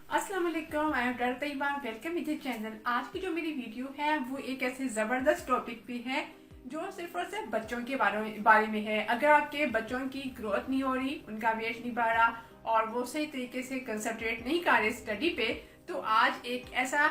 अस्सलाम वालेकुम, I am doctor Tayyaba. Welcome to the channel. आज की जो मेरी वीडियो है वो एक ऐसे ज़बरदस्त टॉपिक पे है जो सिर्फ और सिर्फ बच्चों के बारे में है। अगर आपके बच्चों की ग्रोथ नहीं हो रही, उनका वेट नहीं बढ़ रहा और वो सही तरीके से कंसंट्रेट नहीं कर रहे स्टडी पे, तो आज एक ऐसा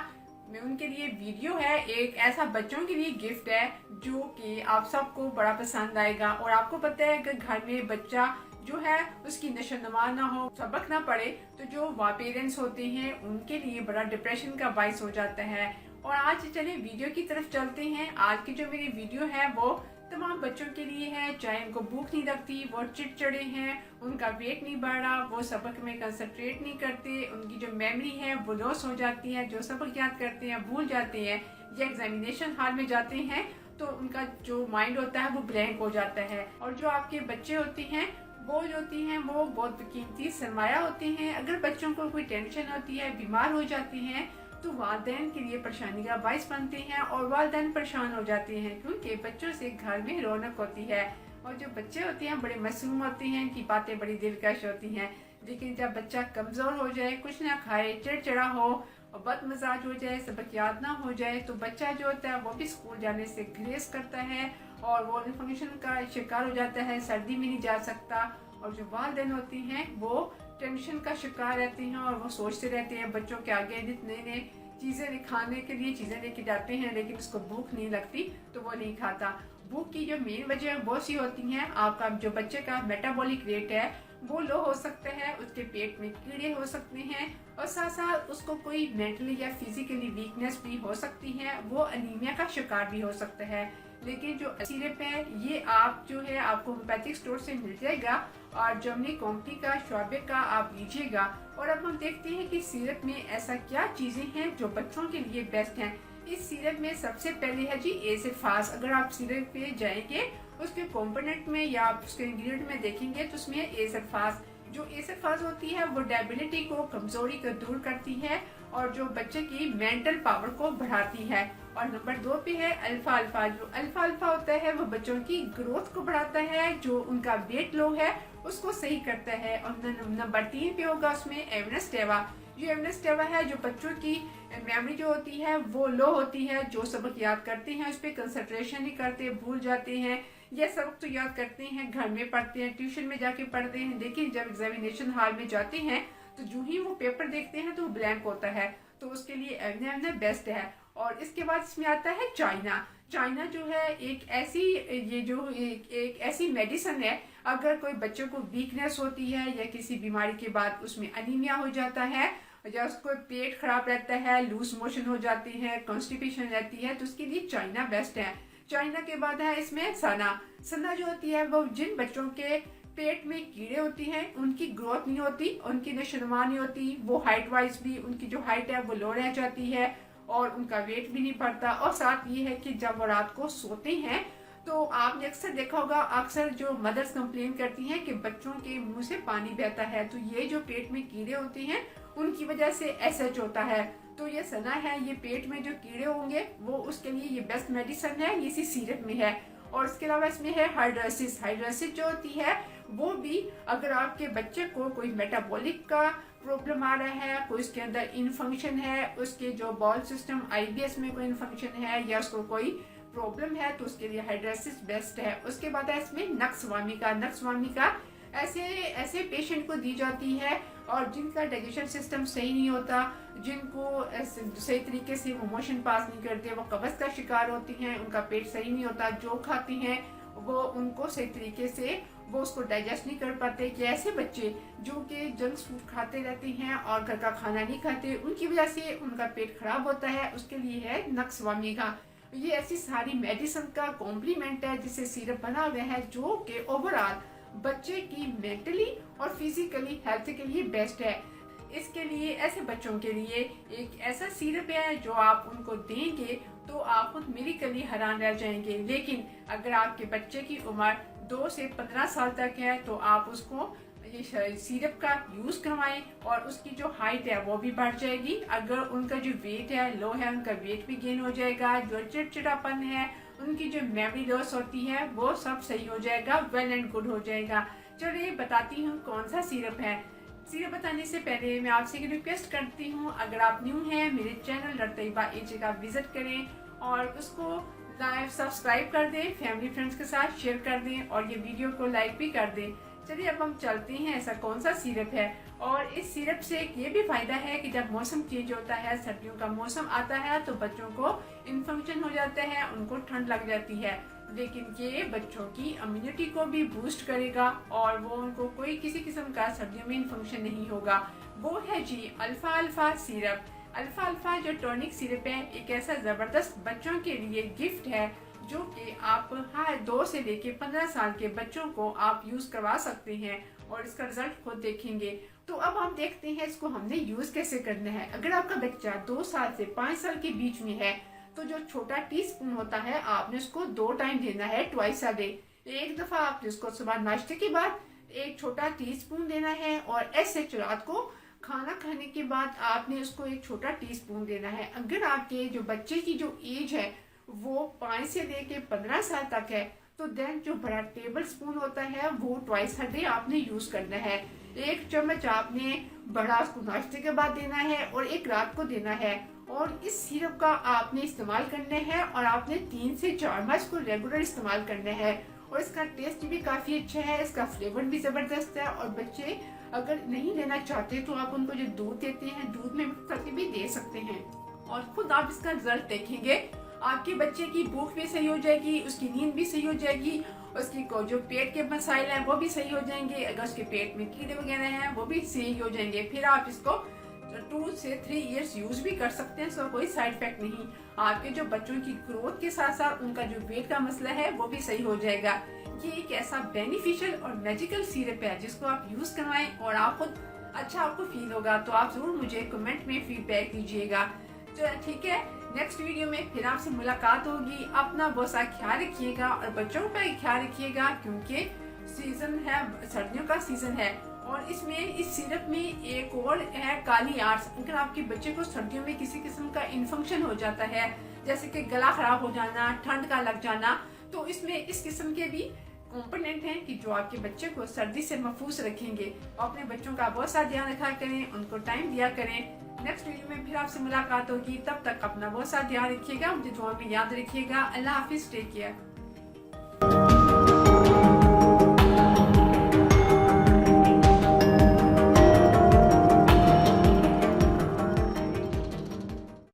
उनके लिए वीडियो है, एक ऐसा बच्चों के लिए गिफ्ट है जो कि आप सबको बड़ा पसंद आएगा। और आपको पता है अगर घर में बच्चा जो है उसकी नशो नुमा ना हो, सबक ना पड़े, तो जो पेरेंट्स होते हैं उनके लिए बड़ा डिप्रेशन का बाइस हो जाता है। और आज चले वीडियो की तरफ चलते हैं। आज की जो मेरी वीडियो है वो तमाम बच्चों के लिए है, चाहे उनको भूख नहीं लगती, वो चिड़चिड़े हैं, उनका वेट नहीं बढ़ रहा, वो सबक में कंसंट्रेट नहीं करते, उनकी जो मेमोरी है वो लॉस हो जाती है, जो सबक याद करते हैं भूल जाते हैं, या एग्जामिनेशन हॉल में जाते हैं तो उनका जो माइंड होता है वो ब्लैंक हो जाता है। और जो आपके बच्चे होते हैं वो जो होती हैं वो बहुत कीमती सरमाया होते हैं। अगर बच्चों को कोई टेंशन होती है, बीमार हो जाती हैं, तो वालिदैन के लिए परेशानी का बाइस बनते हैं और वालिदैन परेशान हो जाते हैं, क्योंकि बच्चों से घर में रौनक होती है। और जो बच्चे होते हैं बड़े मासूम होते हैं, इनकी बातें बड़ी दिलकश होती हैं। लेकिन जब बच्चा कमज़ोर हो जाए, कुछ ना खाए, चिड़चिड़ा हो और बदमिजाज हो जाए, सबक याद ना हो जाए, तो बच्चा जो होता है वो भी स्कूल जाने से ग्रेस करता है और वो इन्फेक्शन का शिकार हो जाता है, सर्दी में नहीं जा सकता। और जो वालिदैन होती हैं वो टेंशन का शिकार रहते हैं और वो सोचते रहते हैं बच्चों के आगे नए नए चीज़ें खाने के लिए चीज़ें लेके जाते हैं, लेकिन उसको भूख नहीं लगती तो वो नहीं खाता। भूख की जो मेन वजह बहुत सी होती हैं। आपका जो बच्चे का मेटाबॉलिक रेट है वो लो हो सकता है, उसके पेट में कीड़े हो सकते हैं और साथ साथ उसको कोई मेंटली या फिजिकली वीकनेस भी हो सकती है, वो अनीमिया का शिकार भी हो सकता है। लेकिन जो सिरप है ये आप जो है आपको होम्योपैथिक स्टोर से मिल जाएगा और जर्मनी कंपनी का शोबे का आप लीजिएगा। और अब हम देखते हैं कि सिरप में ऐसा क्या चीज़ें हैं जो बच्चों के लिए बेस्ट हैं। इस सिरप में सबसे पहले है जी एसिड फास्ट। अगर आप सिरप पे जाएंगे उसके कंपोनेंट में या उसके इंग्रेडिएंट में देखेंगे तो उसमें एसिड फास्ट, जो एसिड फास्ट होती है वो डायबिलिटी को, कमजोरी को दूर करती है और जो बच्चे की मेंटल पावर को बढ़ाती है। और नंबर 2 पे है अल्फा अल्फा। जो अल्फा अल्फा होता है वो बच्चों की ग्रोथ को बढ़ाता है, जो उनका वेट लो है उसको सही करता है। और नंबर 3 पे होगा उसमें एवनेस्टेवा। जो एवनेस्टेवा है जो बच्चों की मेमोरी जो होती है वो लो होती है, जो सबक याद करते हैं उस पर कंसंट्रेशन नहीं करते, भूल जाते हैं। यह सबक तो याद करते हैं, घर में पढ़ते हैं, ट्यूशन में जाके पढ़ते हैं, लेकिन जब एग्जामिनेशन हॉल में जाते हैं तो जो ही वो पेपर देखते हैं तो वो ब्लैंक होता है। तो उसके लिए एवने बेस्ट है। और इसके बाद इसमें आता है चाइना। चाइना जो है एक ऐसी एक ऐसी मेडिसिन है, अगर कोई बच्चों को वीकनेस होती है या किसी बीमारी के बाद उसमें अनीमिया हो जाता है या उसको पेट खराब रहता है, लूज मोशन हो जाती है, कॉन्स्टिपेशन रहती है, तो उसके लिए चाइना बेस्ट है। चाइना के बाद है इसमें सना। सना जो होती है वो जिन बच्चों के पेट में कीड़े होती हैं, उनकी ग्रोथ नहीं होती, उनकी नशोनुमा नहीं होती, वो हाइट वाइज भी उनकी जो हाइट है वो लो रह जाती है और उनका वेट भी नहीं बढ़ता। और साथ ये है कि जब वो रात को सोते हैं तो आपने अक्सर देखा होगा, अक्सर जो मदर्स कंप्लेन करती हैं कि बच्चों के मुंह से पानी बहता है, तो ये जो पेट में कीड़े होते हैं उनकी वजह से एसएच होता है। तो ये सना है, ये पेट में जो कीड़े होंगे वो उसके लिए ये बेस्ट मेडिसिन है, ये इसी सीरप में है। और इसके अलावा इसमें है हाइड्रोसिस। हाइड्रोसिस जो होती है वो भी अगर आपके बच्चे को कोई मेटाबॉलिक का प्रॉब्लम आ रहा है, कोई उसके अंदर इनफंक्शन है, उसके जो बॉल सिस्टम आईबीएस में कोई इन्फंक्शन है या उसको कोई प्रॉब्लम है, तो उसके लिए हाइड्रोसिस बेस्ट है। उसके बाद है इसमें नक्सवामिका। नक्सवामिका ऐसे पेशेंट को दी जाती है और जिनका डाइजेशन सिस्टम सही नहीं होता, जिनको सही तरीके से वो मोशन पास नहीं करते, वो कब्ज का शिकार होती हैं, उनका पेट सही नहीं होता, जो खाती हैं वो उनको सही तरीके से वो उसको डाइजेस्ट नहीं कर पाते। कि ऐसे बच्चे जो कि जंक फूड खाते रहते हैं और घर का खाना नहीं खाते, उनकी वजह से उनका पेट खराब होता है, उसके लिए है नक्सवामिका। ये ऐसी सारी मेडिसिन का कॉम्प्लीमेंट है जिससे सिरप बना हुआ है, जो कि ओवरऑल बच्चे की मेंटली और फिजिकली हेल्थ के लिए बेस्ट है। इसके लिए ऐसे बच्चों के लिए एक ऐसा सिरप है जो आप उनको देंगे तो आप खुद मेडिकली हैरान रह जाएंगे। लेकिन अगर आपके बच्चे की उम्र 2 से 15 साल तक है तो आप उसको ये सिरप का यूज करवाएं और उसकी जो हाइट है वो भी बढ़ जाएगी। अगर उनका जो वेट है लो है, उनका वेट भी गेन हो जाएगा। जो चिड़चिड़ापन है, उनकी जो मेमोरी लॉस होती है वो सब सही हो जाएगा, वेल एंड गुड हो जाएगा। चलिए बताती हूँ कौन सा सिरप है। सिरप बताने से पहले मैं आपसे एक रिक्वेस्ट करती हूँ, अगर आप न्यू हैं मेरे चैनल रतैबा एजे का विजिट करें और उसको लाइव सब्सक्राइब कर दें, फैमिली फ्रेंड्स के साथ शेयर कर दें और ये वीडियो को लाइक भी कर दें। चलिए अब हम चलते हैं ऐसा कौन सा सिरप है। और इस सिरप से एक ये भी फायदा है कि जब मौसम चेंज होता है, सर्दियों का मौसम आता है, तो बच्चों को इन्फेक्शन हो जाता है, उनको ठंड लग जाती है, लेकिन ये बच्चों की इम्यूनिटी को भी बूस्ट करेगा और वो उनको कोई किसी किस्म का सर्दियों में इन्फेक्शन नहीं होगा। वो है जी अल्फा अल्फा सिरप। अल्फा अल्फा जो टॉनिक सिरप है, एक ऐसा जबरदस्त बच्चों के लिए गिफ्ट है जो कि आप 2 से लेके 15 साल के बच्चों को आप यूज करवा सकते हैं और इसका रिजल्ट खुद देखेंगे। तो अब हम देखते हैं इसको हमने यूज कैसे करना है। अगर आपका बच्चा 2 साल से 5 साल के बीच में है तो जो छोटा टीस्पून होता है आपने उसको 2 टाइम देना है, ट्वाइस अ डे। एक दफा आपने उसको सुबह नाश्ते के बाद एक छोटा टीस्पून देना है और ऐसे रात को खाना खाने के बाद आपने उसको एक छोटा टीस्पून देना है। अगर आपके जो बच्चे की जो एज है वो 5 से लेके 15 साल तक है तो देन जो बड़ा टेबल स्पून होता है वो ट्वाइस अ डे आपने यूज करना है। 1 चम्मच आपने बड़ा उसको नाश्ते के बाद देना है और एक रात को देना है। और इस सिरप का आपने इस्तेमाल करना है और आपने 3 से 4 माह इसको रेगुलर इस्तेमाल करना है। और इसका टेस्ट भी काफी अच्छा है, इसका फ्लेवर भी जबरदस्त है। और बच्चे अगर नहीं लेना चाहते तो आप उनको जो दूध देते हैं दूध में मिक्स करके भी दे सकते हैं और खुद आप इसका रिजल्ट देखेंगे। आपके बच्चे की भूख भी सही हो जाएगी, उसकी नींद भी सही हो जाएगी, उसकी जो पेट के मसाइल हैं वो भी सही हो जाएंगे। अगर उसके पेट में कीड़े वगैरह हैं वो भी सही हो जाएंगे। फिर आप इसको 2 से 3 इयर्स यूज भी कर सकते हैं, इसका कोई साइड इफेक्ट नहीं। आपके जो बच्चों की ग्रोथ के साथ साथ उनका जो वेट का मसला है वो भी सही हो जाएगा। ये एक ऐसा बेनिफिशियल और मैजिकल सिरप है जिसको आप यूज करवाएं और आप खुद अच्छा आपको फील होगा। तो आप जरूर मुझे कमेंट में फीडबैक दीजिएगा। तो ठीक है, नेक्स्ट वीडियो में फिर आपसे मुलाकात होगी। अपना बहुत सा ख्याल रखिएगा और बच्चों का भी ख्याल रखिएगा क्योंकि सीजन है, सर्दियों का सीजन है। और इसमें इस सिरप में एक और है काली आर्ट्स। अगर आपके बच्चे को सर्दियों में किसी किस्म का इन्फेक्शन हो जाता है, जैसे कि गला खराब हो जाना, ठंड का लग जाना, तो इसमें इस किस्म के भी कंपोनेंट हैं कि जो आपके बच्चे को सर्दी से महफूज रखेंगे। अपने बच्चों का बहुत सा ध्यान रखा करें, उनको टाइम दिया करें। नेक्स्ट वीडियो में फिर आपसे मुलाकात होगी, तब तक अपना बहुत सा ध्यान रखिएगा, मुझे दुआ में याद रखिएगा। अल्लाह हाफिज, टेक केयर।